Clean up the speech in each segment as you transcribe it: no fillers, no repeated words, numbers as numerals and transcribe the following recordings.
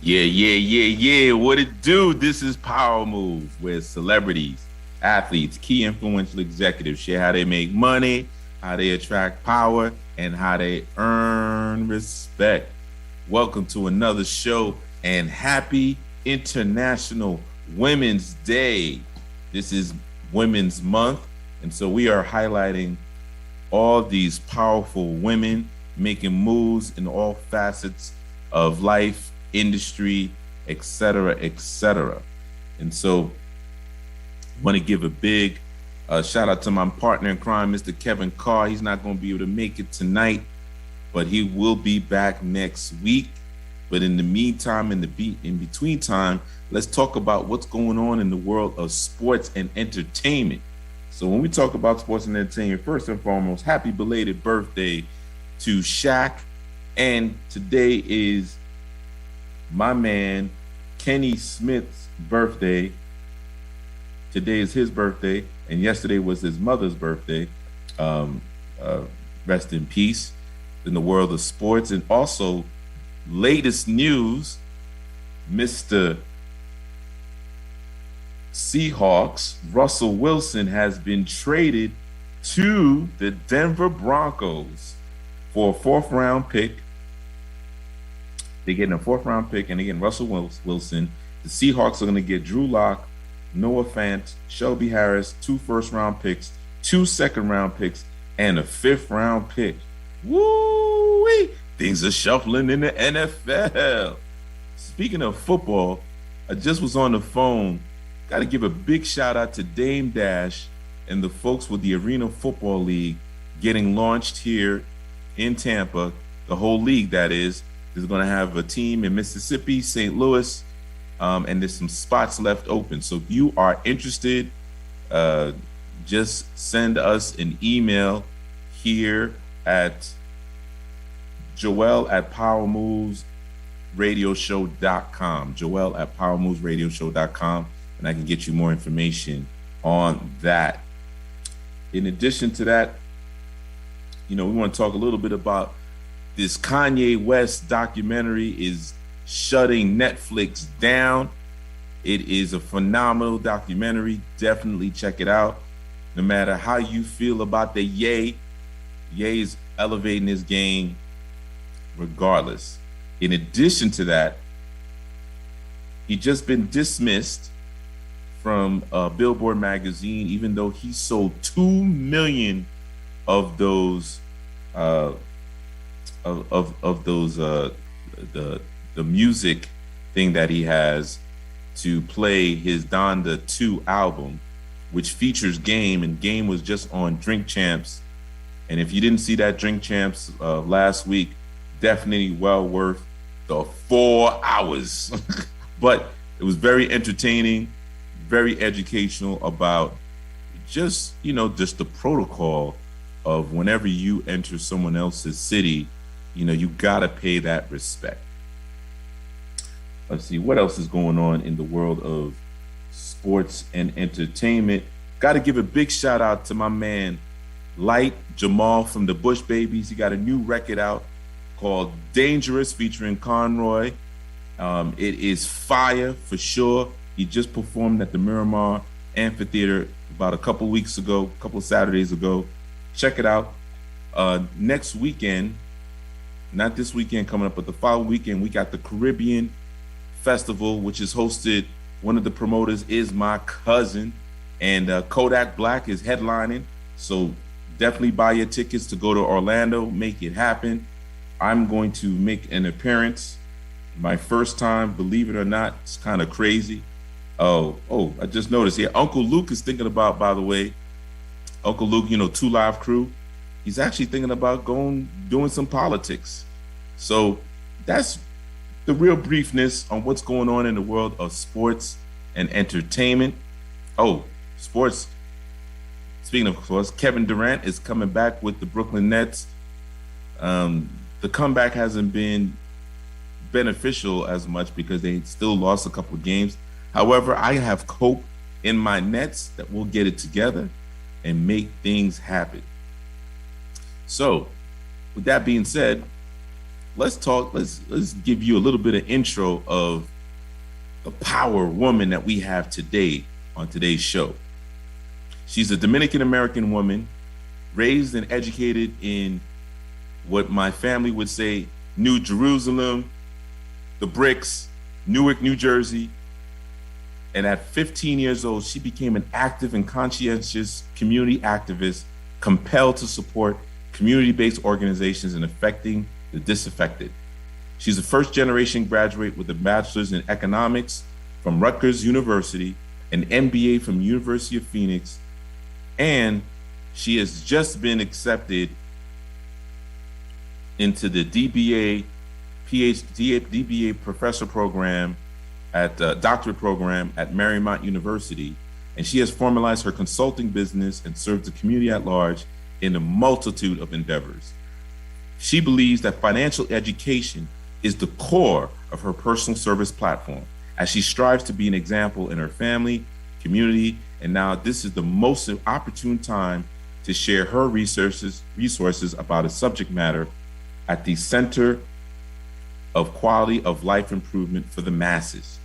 Yeah. What it do? This is Power Move, where celebrities, athletes, key influential executives share how they make money, how they attract power, and how they earn respect. Welcome to another show and happy International Women's Day. This is Women's Month, and so we are highlighting all these powerful women making moves in all facets of life, industry, etc., etc. And so I want to give a big shout out to my partner in crime, Mr. Kevin Carr. He's not going to be able to make it tonight, but he will be back next week. But in the meantime, in between time, let's talk about what's going on in the world of sports and entertainment. So when we talk about sports and entertainment, first and foremost, happy belated birthday to Shaq. And today is my man Kenny Smith's birthday. Today is his birthday, and yesterday was his mother's birthday. Rest in peace in the world of sports. And also, latest news, Mr. Seahawks, Russell Wilson has been traded to the Denver Broncos for a fourth-round pick. They're getting a fourth-round pick, and they're getting Russell Wilson. The Seahawks are going to get Drew Lock, Noah Fant, Shelby Harris, 2 first-round picks, 2 second-round picks, and a 5th-round pick. Woo-wee! Things are shuffling in the NFL. Speaking of football, I just was on the phone. Got to give a big shout-out to Dame Dash and the folks with the Arena Football League getting launched here in Tampa. The whole league, that is. Is going to have a team in Mississippi, St. Louis, and there's some spots left open. So if you are interested, just send us an email here at joel@powermovesradioshow.com, joel@powermovesradioshow.com, and I can get you more information on that. In addition to that, we want to talk a little bit about this Kanye West documentary is shutting Netflix down. It is a phenomenal documentary. Definitely check it out. No matter how you feel about the Ye is elevating his game regardless. In addition to that, he just been dismissed from Billboard magazine, even though he sold 2 million of those the music thing that he has to play his Donda 2 album, which features Game, and Game was just on Drink Champs. And if you didn't see that Drink Champs last week, definitely well worth the 4 hours. But it was very entertaining, very educational about just the protocol of whenever you enter someone else's city, you gotta pay that respect. Let's see what else is going on in the world of sports and entertainment. Got to give a big shout out to my man Light Jamal from the Bush Babies. He got a new record out called Dangerous featuring Conroy. It is fire for sure. He just performed at the Miramar Amphitheater about a couple Saturdays ago. Check it out. Next weekend, not this weekend coming up, but the following weekend, we got the Caribbean Festival, which is hosted. One of the promoters is my cousin, and Kodak Black is headlining. So definitely buy your tickets to go to Orlando, make it happen. I'm going to make an appearance. My first time, believe it or not, it's kind of crazy. Oh, I just noticed here. Uncle Luke is thinking about, by the way, Uncle Luke, 2 Live Crew, he's actually thinking about doing some politics. So that's the real briefness on what's going on in the world of sports and entertainment. Oh, sports. Speaking of sports, Kevin Durant is coming back with the Brooklyn Nets. The comeback hasn't been beneficial as much because they still lost a couple of games. However, I have hope in my Nets that we'll get it together and make things happen. So, with that being said, let's talk. Let's give you a little bit of intro of the power woman that we have today on today's show. She's a Dominican American woman, raised and educated in what my family would say New Jerusalem, the bricks, Newark, New Jersey. And at 15 years old, she became an active and conscientious community activist, compelled to support community-based organizations in affecting the disaffected. She's a first-generation graduate with a bachelor's in economics from Rutgers University, an MBA from University of Phoenix, and she has just been accepted into the DBA professor program at doctorate program at Marymount University, and she has formalized her consulting business and served the community at large in a multitude of endeavors. She believes that financial education is the core of her personal service platform, as she strives to be an example in her family, community, and now this is the most opportune time to share her resources about a subject matter at the center of quality of life improvement for the masses.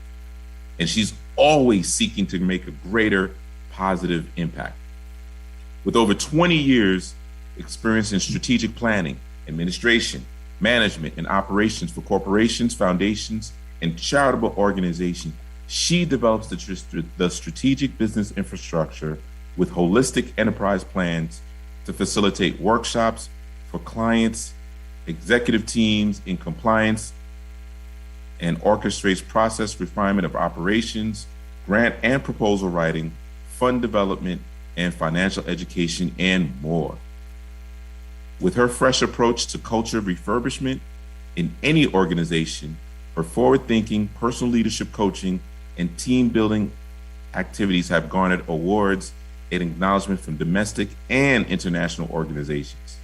And she's always seeking to make a greater positive impact. With over 20 years experience in strategic planning, administration, management, and operations for corporations, foundations, and charitable organizations, she develops the strategic business infrastructure with holistic enterprise plans to facilitate workshops for clients, executive teams in compliance, and orchestrates process refinement of operations, grant and proposal writing, fund development, and financial education, and more. With her fresh approach to culture refurbishment in any organization, her forward-thinking personal leadership coaching and team building activities have garnered awards and acknowledgement from domestic and international organizations.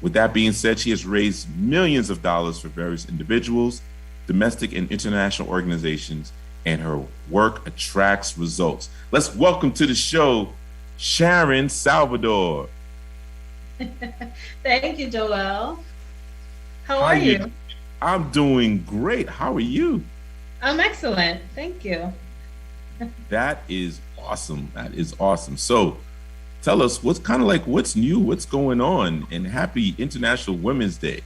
With that being said, she has raised millions of dollars for various individuals, domestic and international organizations, and her work attracts results. Let's welcome to the show, Sharon Salvador. Thank you, Joel. How are you? I'm doing great. How are you? I'm excellent. Thank you. That is awesome. That is awesome. So tell us what's new, what's going on, and happy International Women's Day.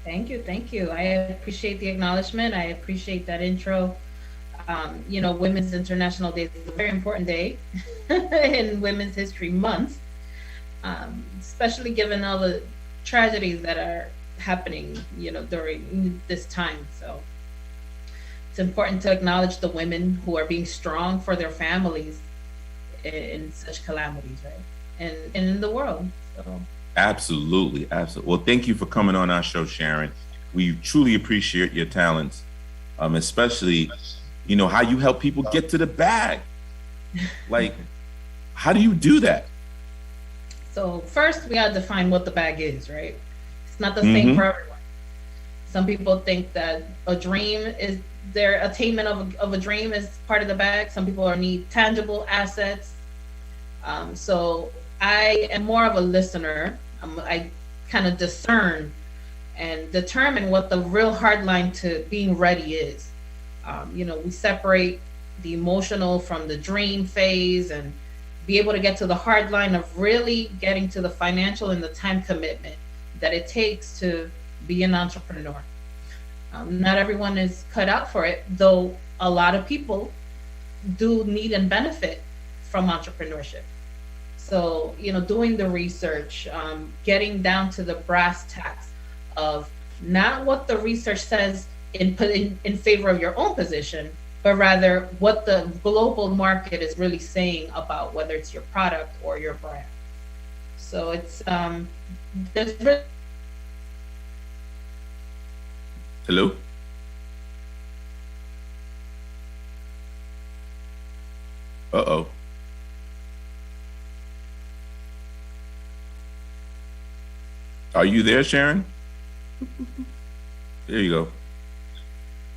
Thank you. Thank you. I appreciate the acknowledgement. I appreciate that intro. Women's International Day is a very important day in Women's History Month, especially given all the tragedies that are happening, during this time. So it's important to acknowledge the women who are being strong for their families in such calamities, right? And in the world. So Absolutely. Absolutely. Well, thank you for coming on our show, Sharon. We truly appreciate your talents, especially, how you help people get to the bag. Like, how do you do that? So first we gotta define what the bag is, right? It's not the same for everyone. Some people think that a dream is their attainment of a dream is part of the bag. Some people need tangible assets. So I am more of a listener. I kind of discern and determine what the real hard line to being ready is. We separate the emotional from the dream phase and be able to get to the hard line of really getting to the financial and the time commitment that it takes to be an entrepreneur. Not everyone is cut out for it, though a lot of people do need and benefit from entrepreneurship. So, doing the research, getting down to the brass tacks of not what the research says in favor of your own position, but rather what the global market is really saying about whether it's your product or your brand. So it's there's Hello? Uh-oh. Are you there, Sharon? There you go.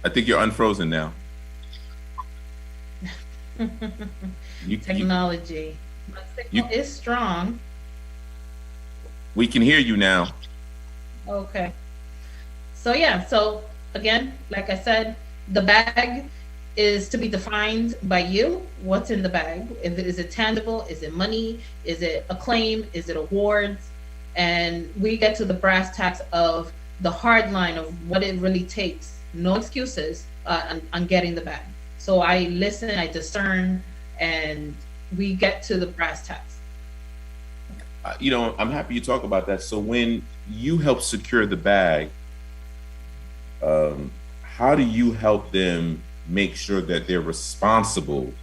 I think you're unfrozen now. Technology. My signal is strong. We can hear you now. Okay. So yeah, so again, like I said, the bag is to be defined by you. What's in the bag? Is it tangible? Is it money? Is it acclaim? Is it awards? And we get to the brass tacks of the hard line of what it really takes. No excuses on getting the bag. So I listen, I discern, and we get to the brass tacks. I'm happy you talk about that. So when you help secure the bag, how do you help them make sure that they're responsible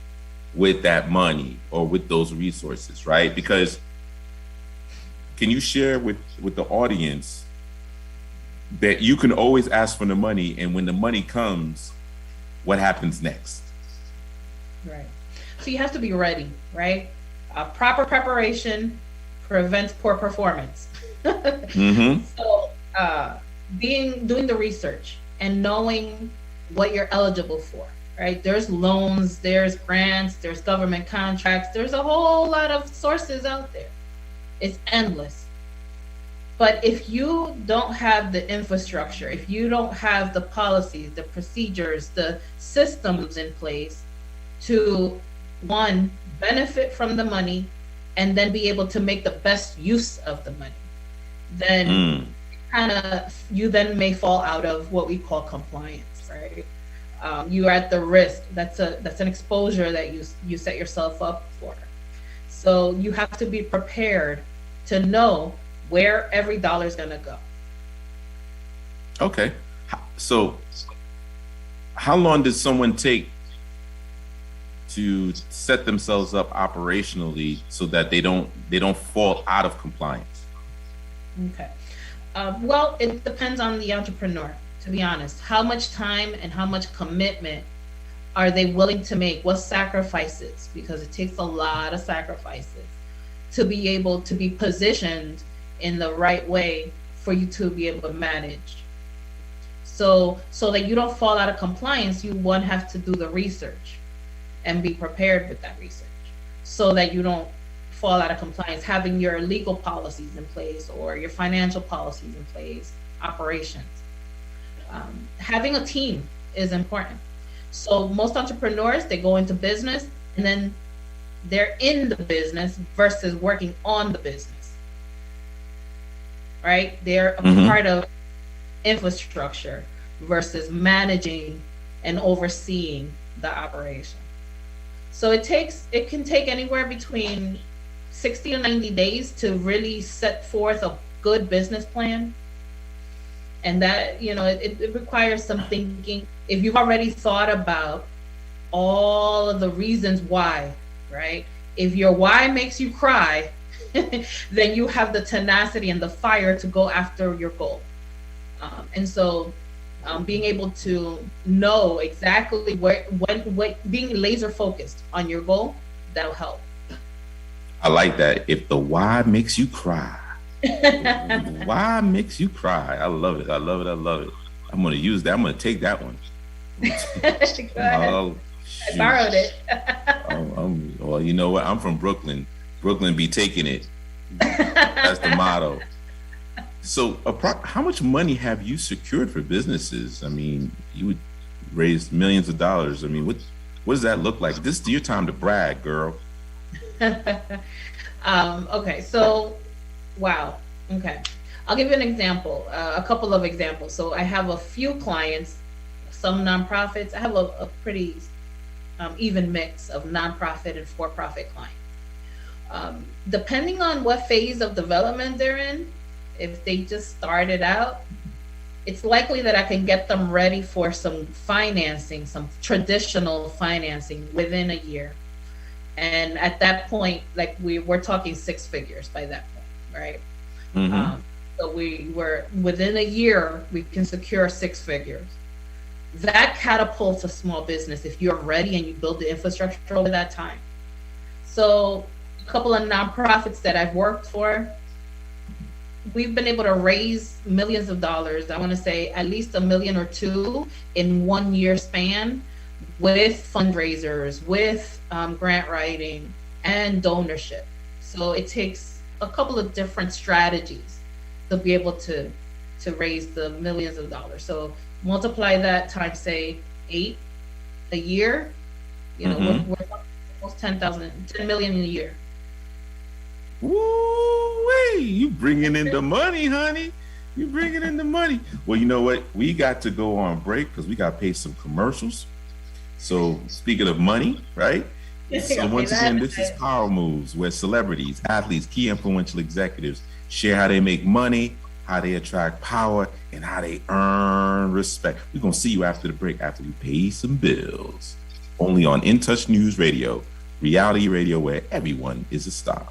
with that money or with those resources, right? Because can you share with the audience that you can always ask for the money, and when the money comes, what happens next? Right. So you have to be ready, right? Proper preparation prevents poor performance. Mm-hmm. So doing the research and knowing what you're eligible for, right? There's loans, there's grants, there's government contracts, there's a whole lot of sources out there. It's endless. But if you don't have the infrastructure, if you don't have the policies, the procedures, the systems in place to, one, benefit from the money and then be able to make the best use of the money, then you then may fall out of what we call compliance, right? You are at the risk. That's an exposure that you set yourself up for. So you have to be prepared to know where every dollar is going to go. Okay. So how long does someone take to set themselves up operationally so that they don't fall out of compliance? Okay. Well, it depends on the entrepreneur, to be honest. How much time and how much commitment are they willing to make? What sacrifices? Because it takes a lot of sacrifices to be able to be positioned in the right way for you to be able to manage. So that you don't fall out of compliance, you one have to do the research and be prepared with that research so that you don't fall out of compliance, having your legal policies in place or your financial policies in place, operations. Having a team is important. So most entrepreneurs, they go into business and then they're in the business versus working on the business. Right? They're a part of infrastructure versus managing and overseeing the operation. So it can take anywhere between 60 to 90 days to really set forth a good business plan. And that, it requires some thinking. If you've already thought about all of the reasons why, right? If your why makes you cry, then you have the tenacity and the fire to go after your goal. And so being able to know exactly when being laser focused on your goal, that'll help. I like that. If the why makes you cry, why makes you cry? I love it. I love it. I love it. I'm going to use that. I'm going to take that one. Go ahead. Oh, I borrowed it. Well, you know what? I'm from Brooklyn. Brooklyn be taking it. That's the motto. So how much money have you secured for businesses? I mean, you would raise millions of dollars. I mean, what does that look like? This is your time to brag, girl. Okay, so wow. Okay, I'll give you an example, a couple of examples. So I have a few clients, some nonprofits. I have a pretty even mix of nonprofit and for-profit clients. Depending on what phase of development they're in, if they just started out, it's likely that I can get them ready for some financing, some traditional financing within a year. And at that point, like we're talking six figures by that point, right? So we were within a year, we can secure six figures. That catapults a small business if you're ready and you build the infrastructure over that time. So a couple of nonprofits that I've worked for, we've been able to raise millions of dollars. I want to say at least $1 million or $2 million in 1 year span with fundraisers, with grant writing and donorship. So it takes a couple of different strategies to be able to to raise the millions of dollars. So multiply that times, say, 8 a year. Mm-hmm. We're almost 10 million in a year. Woo-wee, you bringing in the money, honey. You bringing in the money. Well, you know what? We got to go on break because we got to pay some commercials. So speaking of money, right? So Okay, once again, this is Power Moves, where celebrities, athletes, key influential executives share how they make money, how they attract power, and how they earn respect. We're gonna see you after the break, after we pay some bills. Only on In Touch News Radio, reality radio where everyone is a star.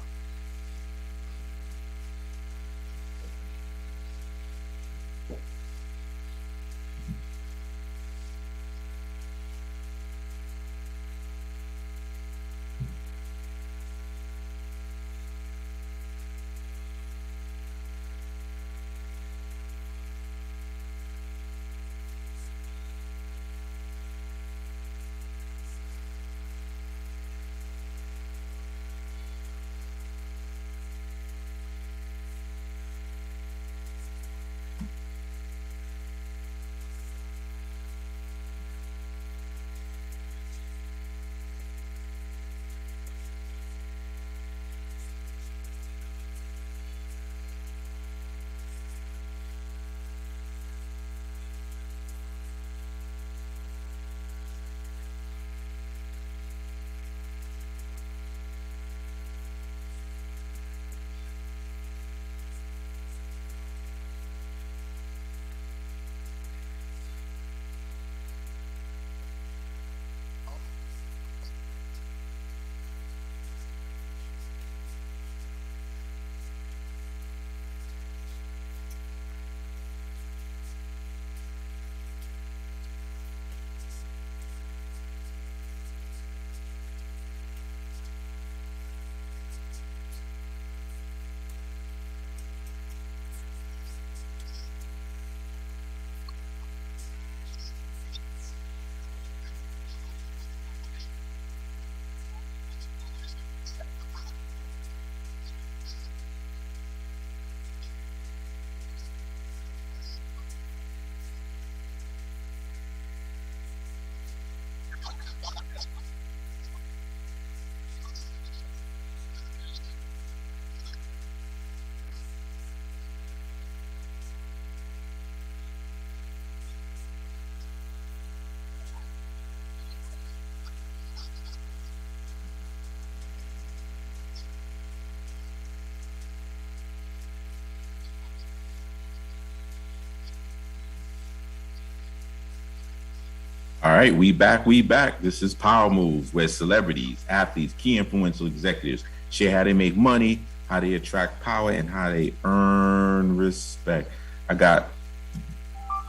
All right, we back, we back. This is Power Moves, where celebrities, athletes, key influential executives share how they make money, how they attract power, and how they earn respect. I got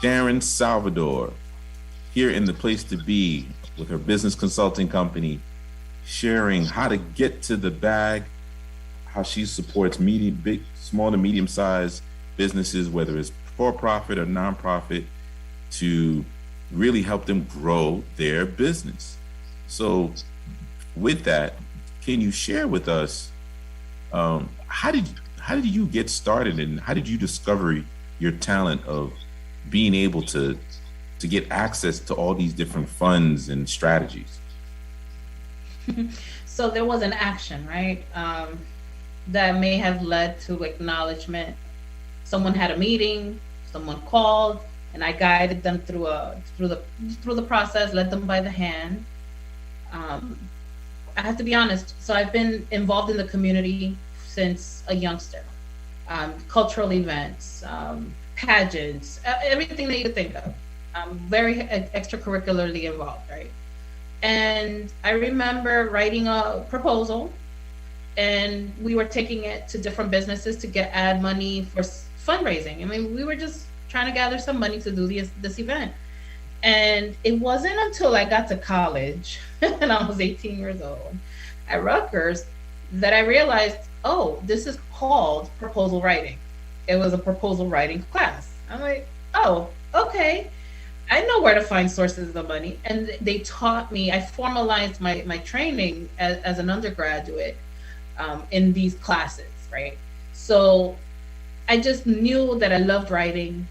Sharon Salvador here in the place to be with her business consulting company, sharing how to get to the bag, how she supports big, small to medium sized businesses, whether it's for profit or nonprofit, to really help them grow their business. So, with that, can you share with us how did you get started, and how did you discover your talent of being able to get access to all these different funds and strategies? So there was an action, right? That may have led to acknowledgement. Someone had a meeting, someone called, and I guided them through the process, led them by the hand. I have to be honest. So I've been involved in the community since a youngster. Cultural events, pageants, everything that you could think of. Very extracurricularly involved, right? And I remember writing a proposal, and we were taking it to different businesses to get ad money for fundraising. I mean, we were just trying to gather some money to do this event. And it wasn't until I got to college and I was 18 years old at Rutgers that I realized, oh, this is called proposal writing. It was a proposal writing class. I'm like, oh, okay. I know where to find sources of money. And they taught me, I formalized my training as an undergraduate in these classes, right? So I just knew that I loved writing.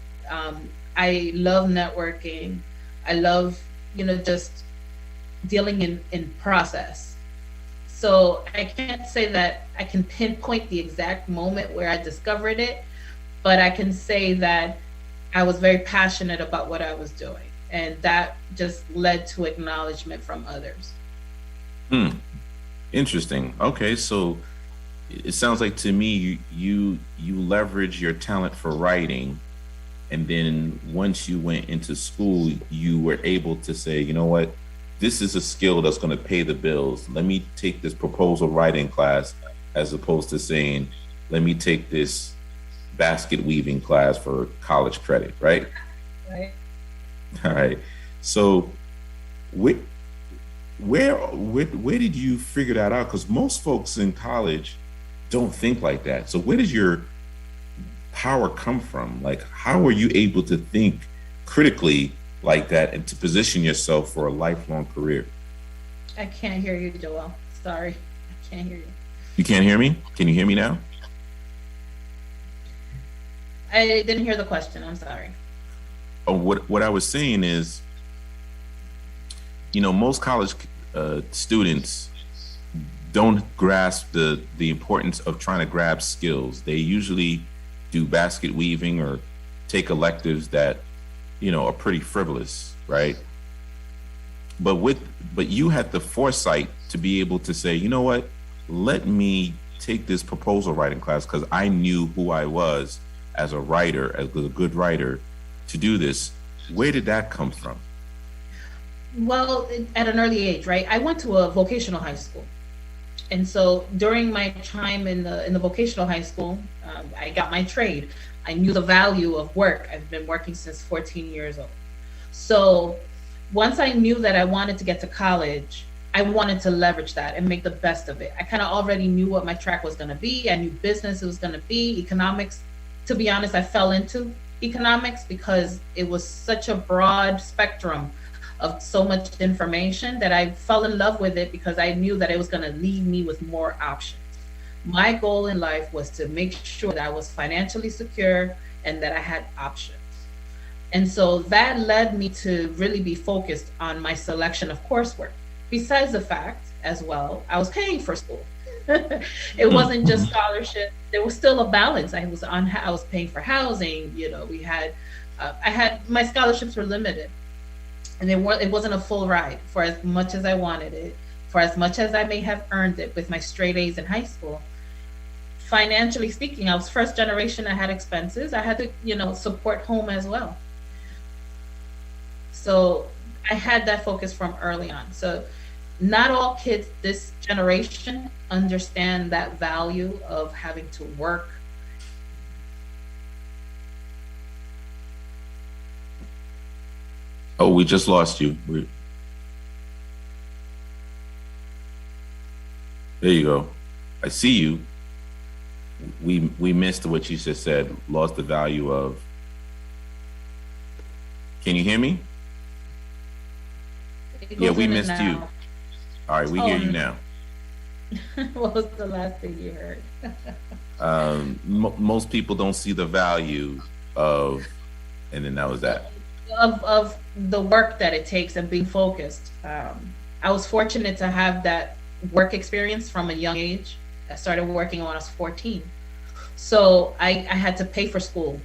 I love networking. I love, just dealing in process. So I can't say that I can pinpoint the exact moment where I discovered it, but I can say that I was very passionate about what I was doing. And that just led to acknowledgement from others. Hmm. Interesting. Okay, so it sounds like to me you leverage your talent for writing, and then once you went into school, you were able to say, you know what, this is a skill that's going to pay the bills. Let me take this proposal writing class, as opposed to saying, let me take this basket weaving class for college credit, right? Right. All right. So, where where did you figure that out? Because most folks in college don't think like that. So, where does your power come from? Like, how are you able to think critically like that and to position yourself for a lifelong career? I can't hear you, Joel. Sorry. I can't hear you. You can't hear me? Can you hear me now? I didn't hear the question. I'm sorry. Oh, what I was saying is, most college students don't grasp the importance of trying to grab skills. They usually do basket weaving or take electives that are pretty frivolous, right? But you had the foresight to be able to say, you know what, let me take this proposal writing class because I knew who I was as a writer, as a good writer, to do this. Where did that come from? Well, at an early age, right? I went to a vocational high school. And so during my time in the vocational high school, I got my trade. I knew the value of work. I've been working since 14 years old. So once I knew that I wanted to get to college, I wanted to leverage that and make the best of it. I kind of already knew what my track was going to be. I knew business was going to be, economics. To be honest, I fell into economics because it was such a broad spectrum of so much information that I fell in love with it because I knew that it was going to leave me with more options. My goal in life was to make sure that I was financially secure and that I had options. And so that led me to really be focused on my selection of coursework. Besides the fact, as well, I was paying for school. It wasn't just scholarship. There was still a balance. I was paying for housing. I had my scholarships were limited, and it wasn't a full ride for as much as I wanted it, for as much as I may have earned it with my straight A's in high school. Financially speaking, I was first generation. I had expenses. I had to, support home as well. So I had that focus from early on. So not all kids this generation understand that value of having to work. Oh, we just lost you. There you go. I see you. We missed what you just said. Lost the value of. Can you hear me? Yeah, we missed you. All right, we hear you now. What was the last thing you heard? Most people don't see the value of, and then that was that. Of the work that it takes and being focused. I was fortunate to have that work experience from a young age. I started working when I was 14. So I had to pay for school.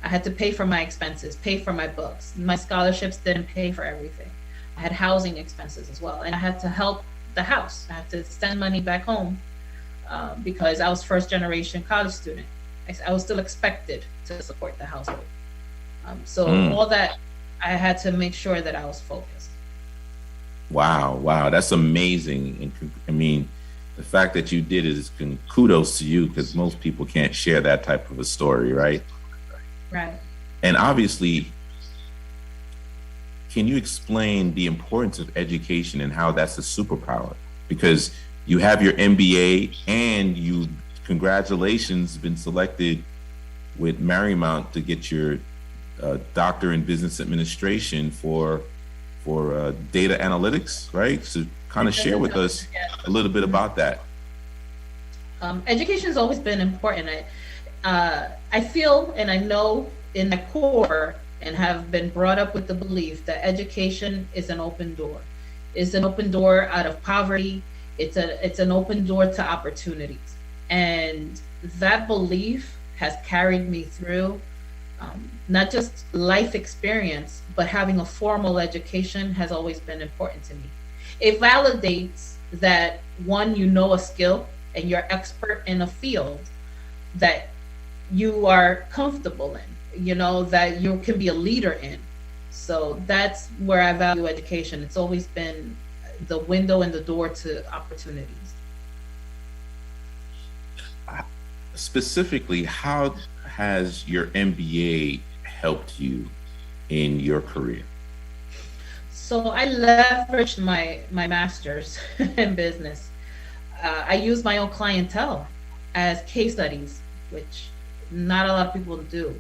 I had to pay for my expenses, pay for my books. My scholarships didn't pay for everything. I had housing expenses as well. And I had to help the house. I had to send money back home because I was first generation college student. I was still expected to support the household. All that, I had to make sure that I was focused. Wow, that's amazing. And I mean, the fact that you did is kudos to you because most people can't share that type of a story, right? Right. And obviously, can you explain the importance of education and how that's a superpower? Because you have your MBA and congratulations, been selected with Marymount to get your doctor in business administration for data analytics, right? So kind of share with us a little bit about that. Education has always been important. I feel and I know in my core and have been brought up with the belief that education is an open door. It's an open door out of poverty. It's an open door to opportunities. And that belief has carried me through not just life experience, but having a formal education has always been important to me. It validates that one, you know a skill and you're expert in a field that you are comfortable in, that you can be a leader in. So that's where I value education. It's always been the window and the door to opportunities. Specifically, how has your MBA helped you in your career? So I leveraged my master's in business. I use my own clientele as case studies, which not a lot of people do.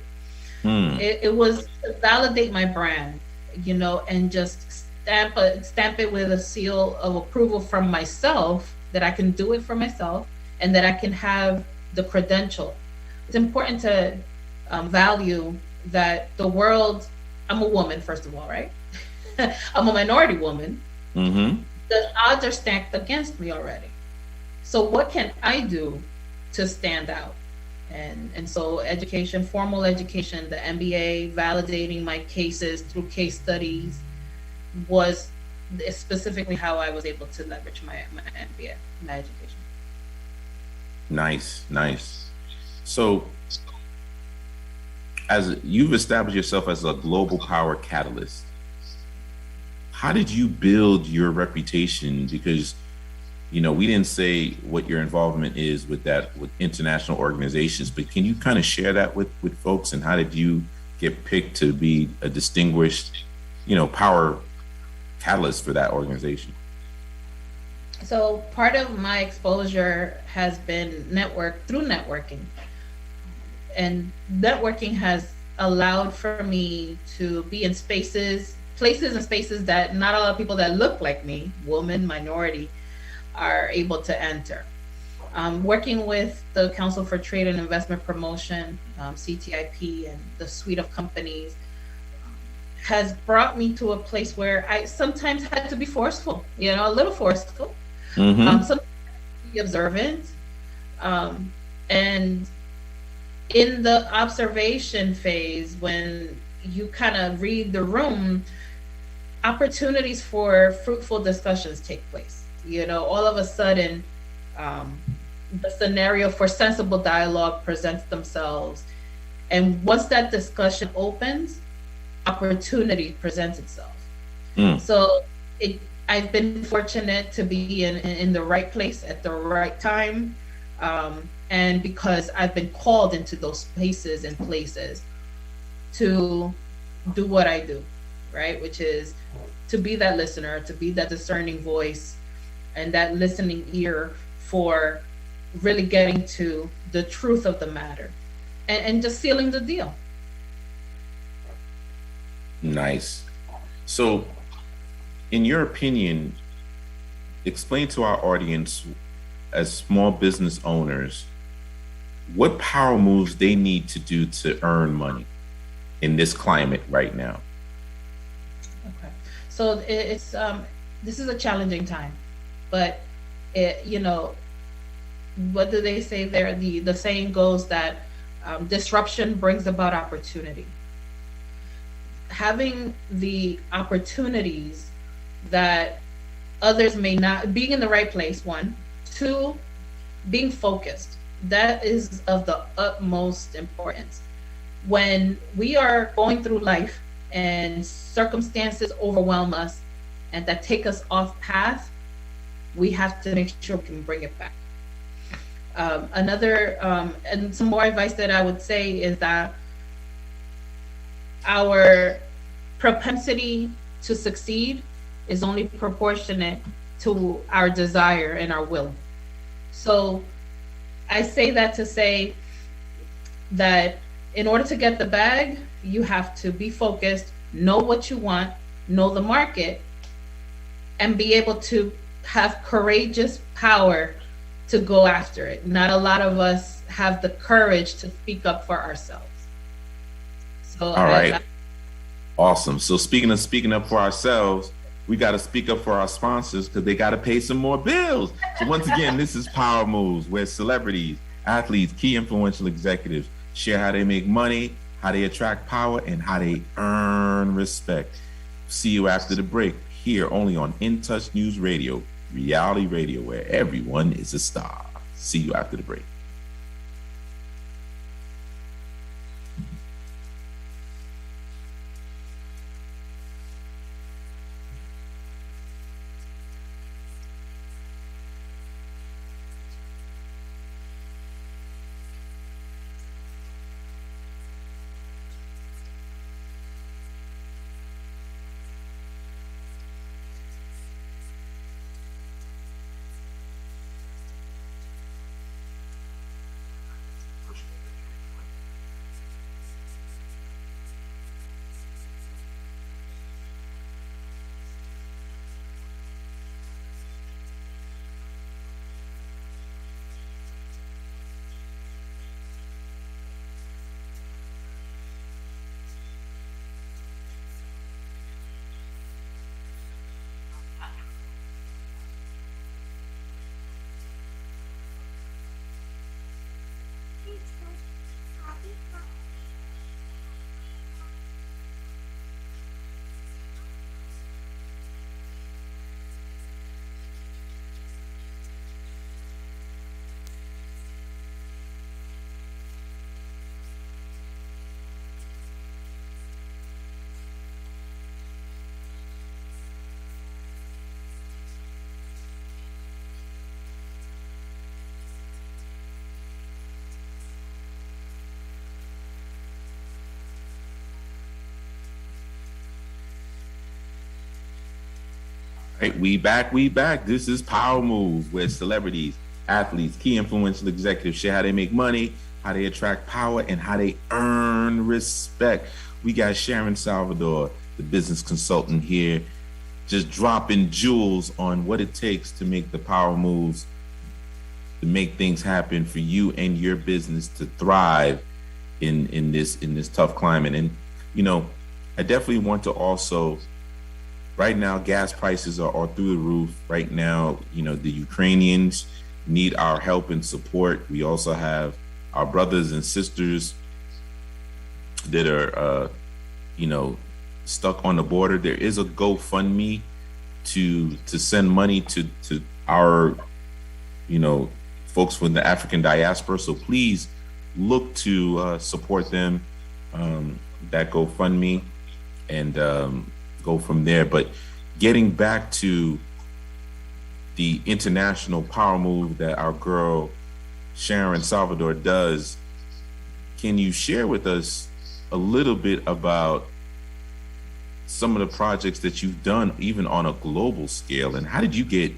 It was to validate my brand, and just stamp it with a seal of approval from myself that I can do it for myself and that I can have the credential. It's important to value that the world. I'm a woman, first of all, right? I'm a minority woman. Mm-hmm. The odds are stacked against me already. So what can I do to stand out? And so education, formal education, the MBA, validating my cases through case studies was specifically how I was able to leverage my MBA, my education. Nice, nice. So, as you've established yourself as a global power catalyst, how did you build your reputation? Because we didn't say what your involvement is with international organizations, but can you kind of share that with folks, and how did you get picked to be a distinguished, power catalyst for that organization? So part of my exposure has been through networking. And networking has allowed for me to be in places and spaces that not a lot of people that look like me, woman, minority, are able to enter. Working with the Council for Trade and Investment Promotion, CTIP, and the suite of companies has brought me to a place where I sometimes had to be forceful, a little forceful, sometimes be observant. And in the observation phase, when you kind of read the room, opportunities for fruitful discussions take place. All of a sudden, the scenario for sensible dialogue presents themselves. And once that discussion opens, opportunity presents itself. So I've been fortunate to be in the right place at the right time. And because I've been called into those spaces and places to do what I do, right? Which is to be that listener, to be that discerning voice, and that listening ear for really getting to the truth of the matter and just sealing the deal. Nice. So, in your opinion, explain to our audience, as small business owners, what power moves they need to do to earn money in this climate right now. Okay. So it's this is a challenging time, but what do they say there? The saying goes that disruption brings about opportunity. Having the opportunities that others may not, being in the right place, one, two, being focused. That is of the utmost importance. When we are going through life and circumstances overwhelm us and that take us off path, we have to make sure we can bring it back. And some more advice that I would say is that our propensity to succeed is only proportionate to our desire and our will. So I say that to say that in order to get the bag, you have to be focused, know what you want, know the market, and be able to have courageous power to go after it. Not a lot of us have the courage to speak up for ourselves. So All right. Awesome. So speaking up for ourselves, we got to speak up for our sponsors because they got to pay some more bills. So once again, this is Power Moves, where celebrities, athletes, key influential executives share how they make money, how they attract power, and how they earn respect. See you after the break, here only on In Touch News Radio, reality radio, where everyone is a star. See you after the break. Right, we back. This is Power Moves, where celebrities, athletes, key influential executives share how they make money, how they attract power, and how they earn respect. We got Sharon Salvador, the business consultant here, just dropping jewels on what it takes to make the power moves, to make things happen for you and your business to thrive in this tough climate. And I definitely want to also, right now, gas prices are through the roof. Right now, the Ukrainians need our help and support. We also have our brothers and sisters that are, stuck on the border. There is a GoFundMe to send money to our, folks from the African diaspora. So please look to support them, that GoFundMe, and go from there. But getting back to the international power move that our girl Sharon Salvador does, can you share with us a little bit about some of the projects that you've done, even on a global scale, and how did you get,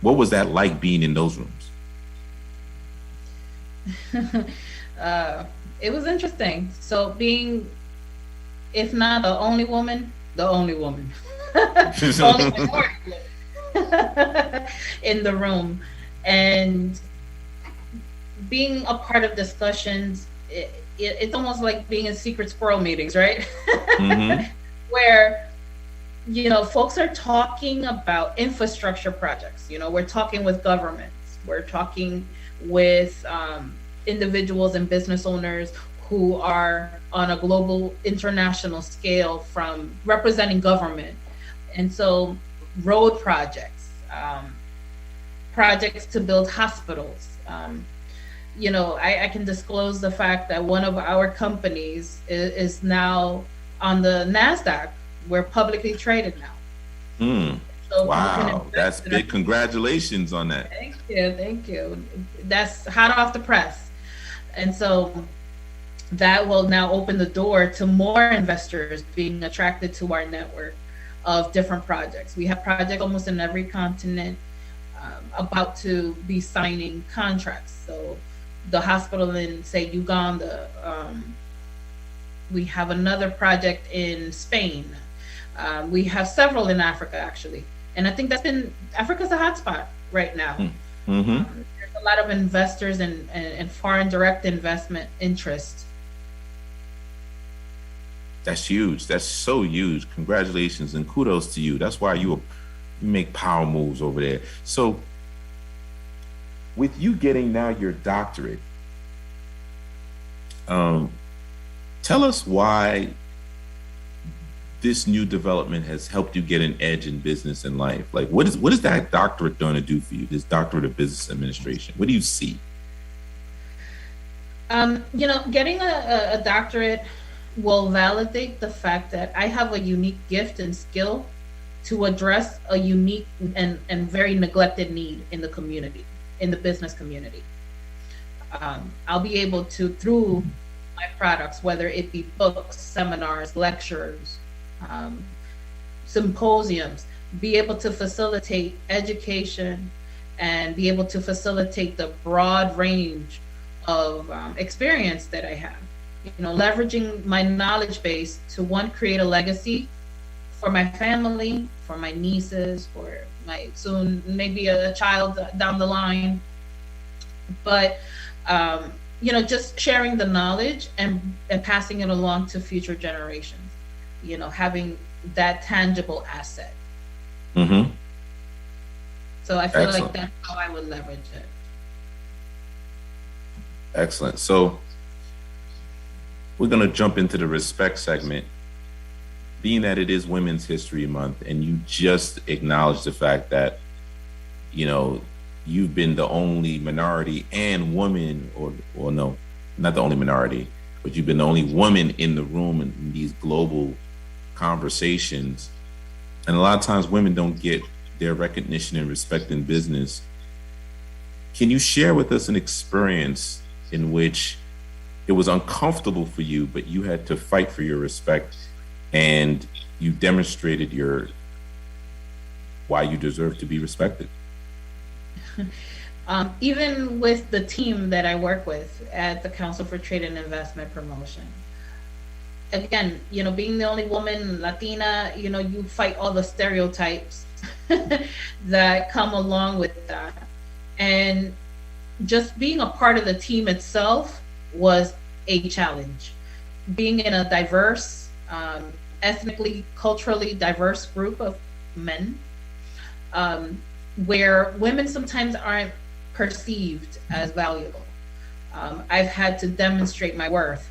what was that like being in those rooms? It was interesting. So being, if not the only woman, the only woman, only minority woman in the room, and being a part of discussions, it's almost like being in secret squirrel meetings, right? Mm-hmm. Where, folks are talking about infrastructure projects. We're talking with governments, we're talking with individuals and business owners who are on a global, international scale, from representing government. And so road projects, projects to build hospitals. I can disclose the fact that one of our companies is now on the NASDAQ. We're publicly traded now. So wow, that's big. Congratulations on that. Thank you. That's hot off the press. And so that will now open the door to more investors being attracted to our network of different projects. We have projects almost in every continent, about to be signing contracts. So the hospital in, say, Uganda, we have another project in Spain. We have several in Africa, actually. And I think Africa's a hotspot right now. Mm-hmm. There's a a lot of investors and foreign direct investment interest. That's huge. That's so huge. Congratulations and kudos to you. That's why you make power moves over there. So, with you getting now your doctorate, tell us why this new development has helped you get an edge in business and life. Like, what is that doctorate going to do for you? This doctorate of business administration. What do you see? Getting a doctorate will validate the fact that I have a unique gift and skill to address a unique and very neglected need in the community, in the business community. I'll be able to, through my products, whether it be books, seminars, lectures, symposiums, be able to facilitate education and be able to facilitate the broad range of experience that I have. Leveraging my knowledge base to, one, create a legacy for my family, for my nieces, for my soon maybe a child down the line. But just sharing the knowledge and passing it along to future generations. Having that tangible asset. Mm-hmm. So I feel like that's how I would leverage it. Excellent. So we're going to jump into the respect segment. Being that it is Women's History Month, and you just acknowledged the fact that, you've been the only minority and woman, or no, not the only minority, but you've been the only woman in the room in these global conversations. And a lot of times women don't get their recognition and respect in business. Can you share with us an experience in which it was uncomfortable for you, but you had to fight for your respect and you demonstrated why you deserve to be respected? Even with the team that I work with at the Council for Trade and Investment Promotion, again, being the only woman, Latina, you fight all the stereotypes that come along with that. And just being a part of the team itself was a challenge. Being in a diverse, ethnically, culturally diverse group of men, where women sometimes aren't perceived as valuable. I've had to demonstrate my worth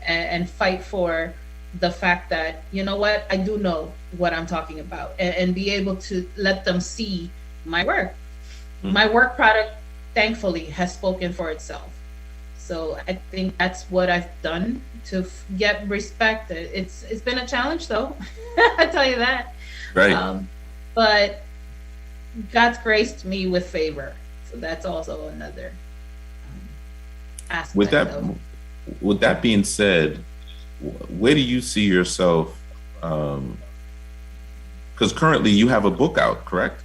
and fight for the fact that, I do know what I'm talking about, and be able to let them see my work. Mm-hmm. My work product, thankfully, has spoken for itself. So I think that's what I've done to get respect. It's been a challenge, though. I tell you that. Right. But God's graced me with favor, so that's also another aspect. With that being said, where do you see yourself? Because currently you have a book out, correct?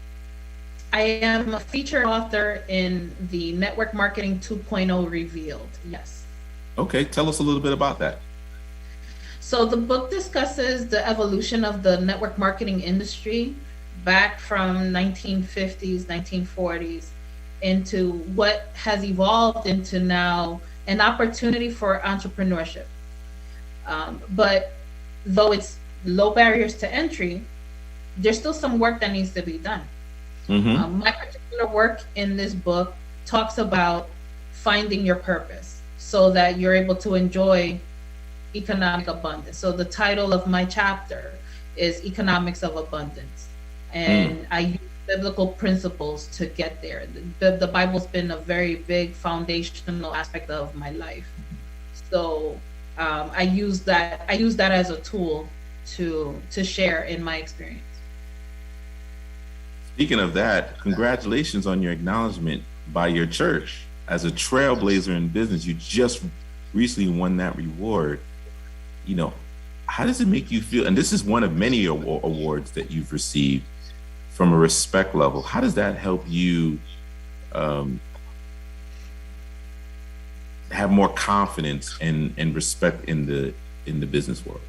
I am a featured author in the Network Marketing 2.0 Revealed. Yes. Okay, tell us a little bit about that. So the book discusses the evolution of the network marketing industry back from 1950s, 1940s into what has evolved into now an opportunity for entrepreneurship. But though it's low barriers to entry, there's still some work that needs to be done. Mm-hmm. My particular work in this book talks about finding your purpose so that you're able to enjoy economic abundance. So the title of my chapter is Economics of Abundance. And I use biblical principles to get there. The Bible's been a very big foundational aspect of my life. So I use that as a tool to share in my experience. Speaking of that, congratulations on your acknowledgement by your church as a trailblazer in business. You just recently won that reward. How does it make you feel? And this is one of many awards that you've received from a respect level. How does that help you have more confidence and respect in the business world?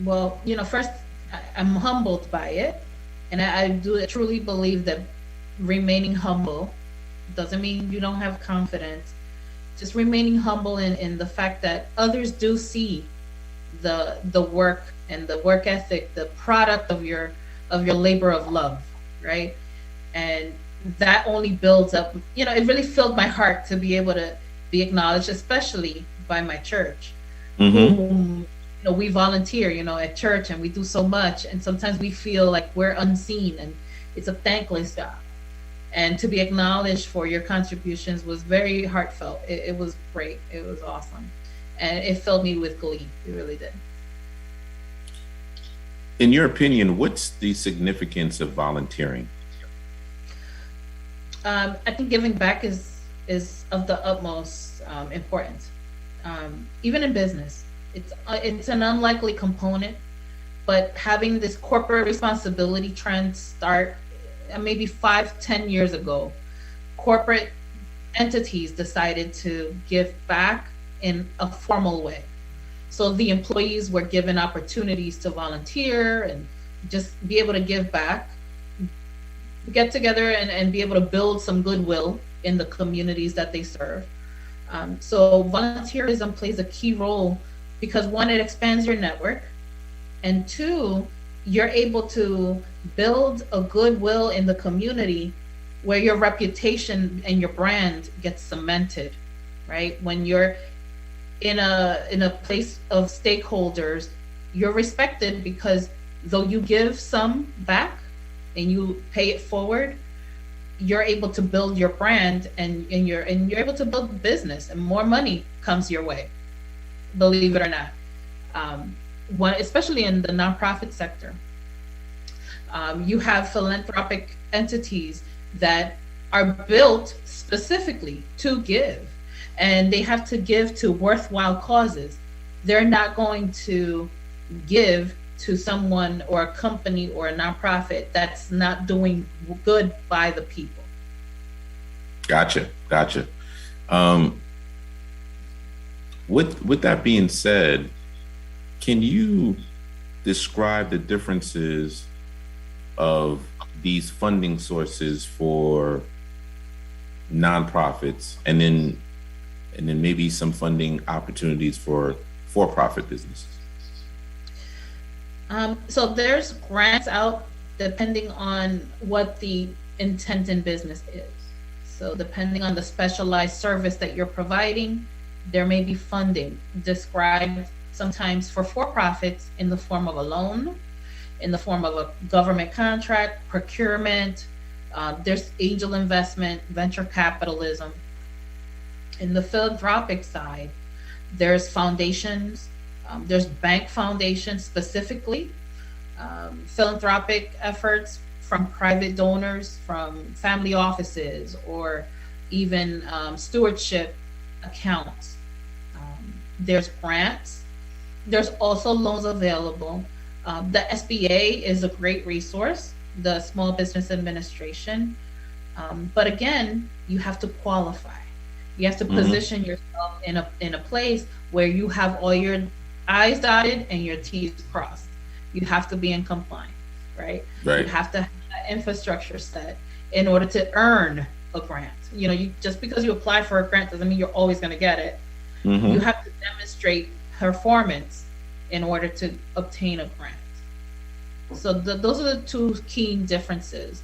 Well, first, I'm humbled by it. And I do truly believe that remaining humble Doesn't mean you don't have confidence. Just remaining humble in the fact that others do see the work and the work ethic, the product of your labor of love, right? And that only builds up. It really filled my heart to be able to be acknowledged, especially by my church, Mm-hmm. whom we volunteer, at church, and we do so much, and sometimes we feel like we're unseen, and it's a thankless job. And to be acknowledged for your contributions was very heartfelt. It was great. It was awesome, and it filled me with glee. It really did. In your opinion, what's the significance of volunteering? I think giving back is of the utmost importance. Even in business, it's an unlikely component, but having this corporate responsibility trend start maybe 5-10 years ago, corporate entities decided to give back in a formal way. So the employees were given opportunities to volunteer and just be able to give back, get together and be able to build some goodwill in the communities that they serve. So volunteerism plays a key role because one, it expands your network, and two, you're able to build a goodwill in the community where your reputation and your brand gets cemented, right? When you're in a place of stakeholders, you're respected because though you give some back and you pay it forward, you're able to build your brand, and you're able to build business, and more money comes your way, believe it or not. One, especially in the nonprofit sector, you have philanthropic entities that are built specifically to give, and they have to give to worthwhile causes. They're not going to give to someone or a company or a nonprofit that's not doing good by the people. Gotcha. Um, with that being said, can you describe the differences of these funding sources for nonprofits, and then maybe some funding opportunities for for-profit businesses? So there's grants out depending on what the intent in business is. So depending on the specialized service that you're providing, there may be funding described sometimes for profits in the form of a loan, in the form of a government contract, procurement. There's angel investment, venture capitalism. In the philanthropic side, there's foundations, there's bank foundations specifically, philanthropic efforts from private donors, from family offices, or even stewardship accounts. There's grants. There's also loans available. The SBA is a great resource, the Small Business Administration. But again, you have to qualify. You have to position yourself in a place where you have all your I's dotted and your T's crossed. You have to be in compliance, right? Right. You have to have that infrastructure set in order to earn a grant. You just because you apply for a grant doesn't mean you're always going to get it. You have to demonstrate performance in order to obtain a grant. So those are the two key differences: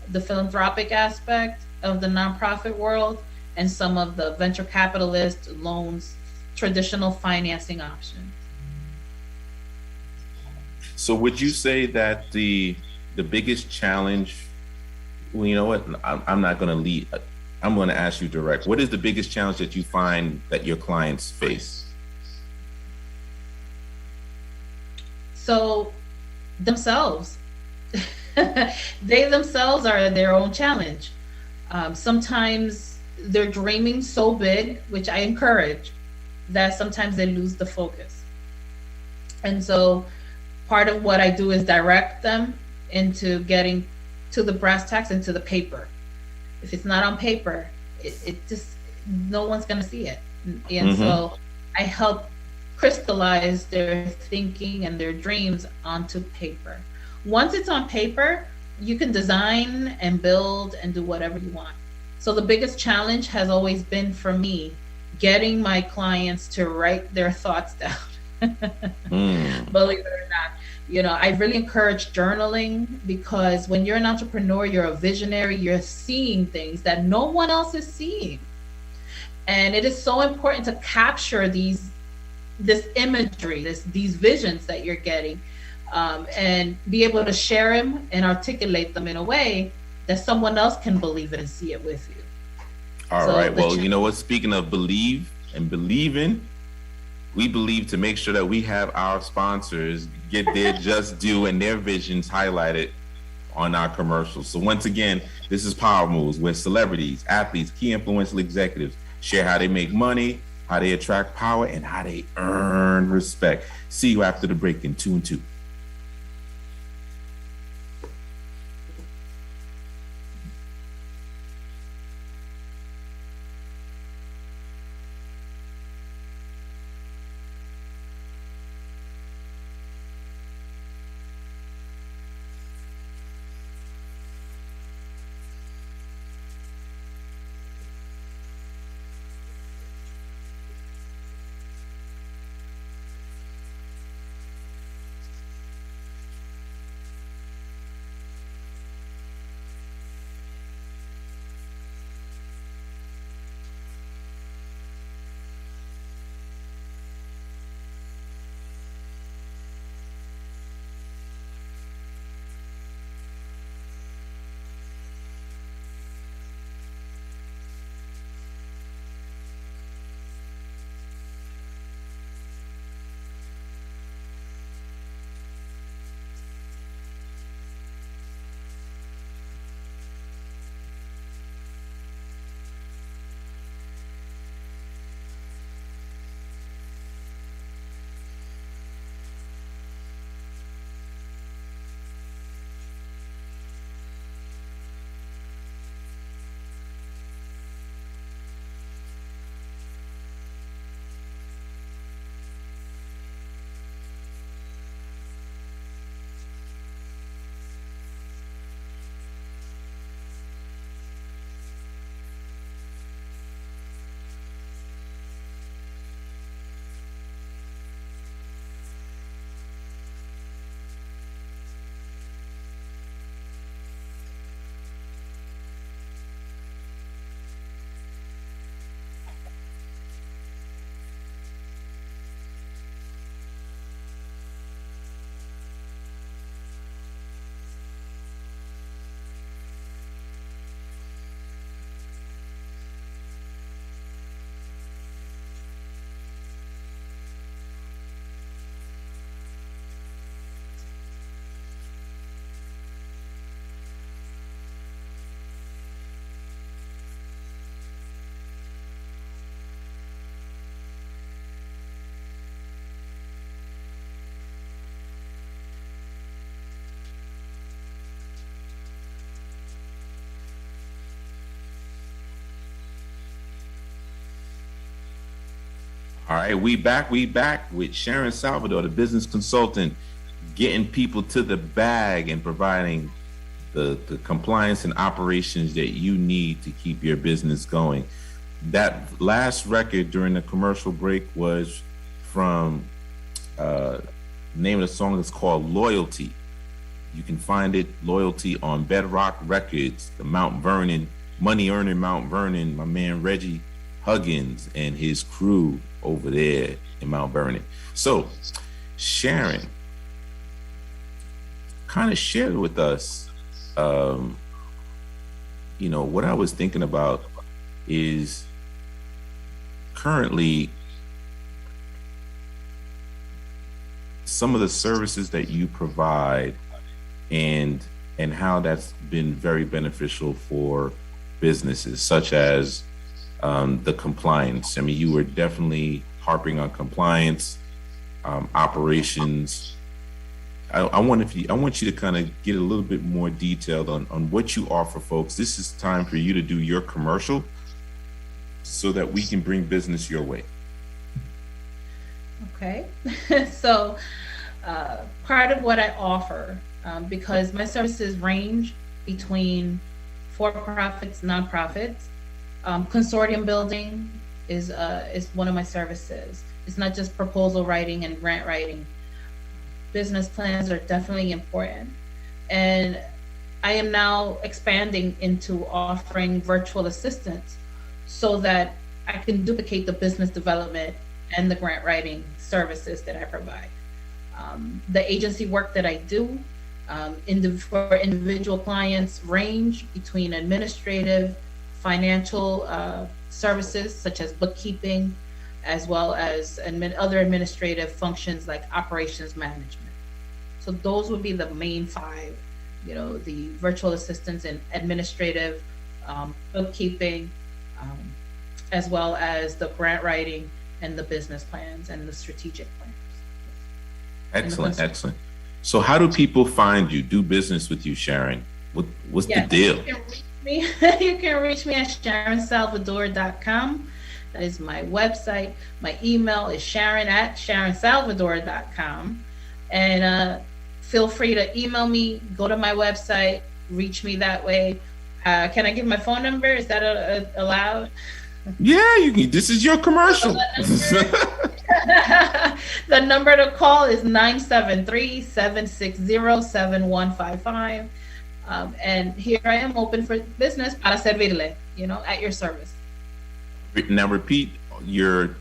the philanthropic aspect of the nonprofit world and some of the venture capitalist loans, traditional financing options. So would you say that the biggest challenge, well, you know what, I'm not going to lead, I'm going to ask you direct. What is the biggest challenge that you find that your clients face? So themselves, they themselves are their own challenge. Sometimes they're dreaming so big, which I encourage, that sometimes they lose the focus. And so part of what I do is direct them into getting to the brass tacks, into the paper. If it's not on paper, it just, no one's going to see it. And so I help crystallize their thinking and their dreams onto paper. Once it's on paper, you can design and build and do whatever you want. So the biggest challenge has always been for me getting my clients to write their thoughts down. Believe it or not. I really encourage journaling because when you're an entrepreneur, you're a visionary, you're seeing things that no one else is seeing. And it is so important to capture this imagery, these visions that you're getting, and be able to share them and articulate them in a way that someone else can believe it and see it with you. All right. Well, you know what? Speaking of believe and believing, we believe to make sure that we have our sponsors get their just due and their visions highlighted on our commercials. So once again, this is Power Moves, where celebrities, athletes, key influential executives share how they make money, how they attract power, and how they earn respect. See you after the break in 2 and 2. All right, we back with Sharon Salvador, the business consultant, getting people to the bag and providing the compliance and operations that you need to keep your business going. That last record during the commercial break was from the name of the song is called Loyalty. You can find it, Loyalty, on Bedrock Records, the Mount Vernon, money earning Mount Vernon, my man Reggie Huggins and his crew over there in Mount Vernon. So Sharon kind of shared with us, what I was thinking about is currently some of the services that you provide and how that's been very beneficial for businesses, such as the compliance. I mean, you were definitely harping on compliance, operations. I want you to kind of get a little bit more detailed on what you offer folks. This is time for you to do your commercial so that we can bring business your way. Okay. So part of what I offer, because my services range between for-profits, nonprofits. Consortium building is one of my services. It's not just proposal writing and grant writing. Business plans are definitely important. And I am now expanding into offering virtual assistants so that I can duplicate the business development and the grant writing services that I provide. The agency work that I do for individual clients range between administrative, financial services such as bookkeeping, as well as other administrative functions like operations management. So those would be the main five, the virtual assistants in administrative, bookkeeping, as well as the grant writing and the business plans and the strategic plans. Excellent, excellent. So how do people find you, do business with you, Sharon? What's the deal? You can reach me at SharonSalvador.com. That is my website. My email is Sharon@SharonSalvador.com. And feel free to email me, go to my website, reach me that way. Can I give my phone number? Is that allowed? Yeah, you can. This is your commercial. The number to call is 973-760-7155. And here I am, open for business, para servirle, at your service. Now repeat your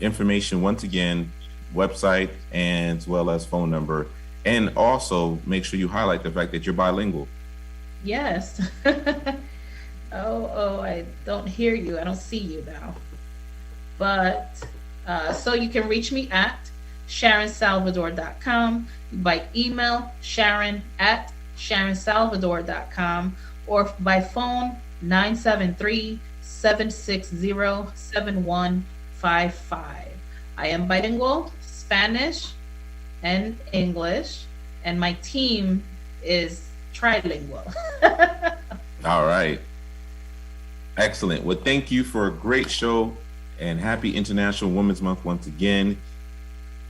information once again, website and as well as phone number, and also make sure you highlight the fact that you're bilingual. Yes. Oh, I don't hear you. I don't see you now. But so you can reach me at SharonSalvador.com, by email Sharon@SharonSalvador.com, or by phone 973-760-7155. I am bilingual, Spanish and English, and my team is trilingual. All right. Excellent. Well, thank you for a great show, and happy International Women's Month once again.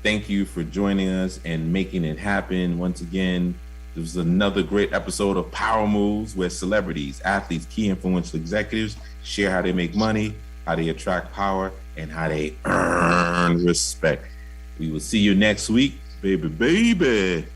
Thank you for joining us and making it happen once again. This was another great episode of Power Moves, where celebrities, athletes, key influential executives share how they make money, how they attract power, and how they earn respect. We will see you next week, baby.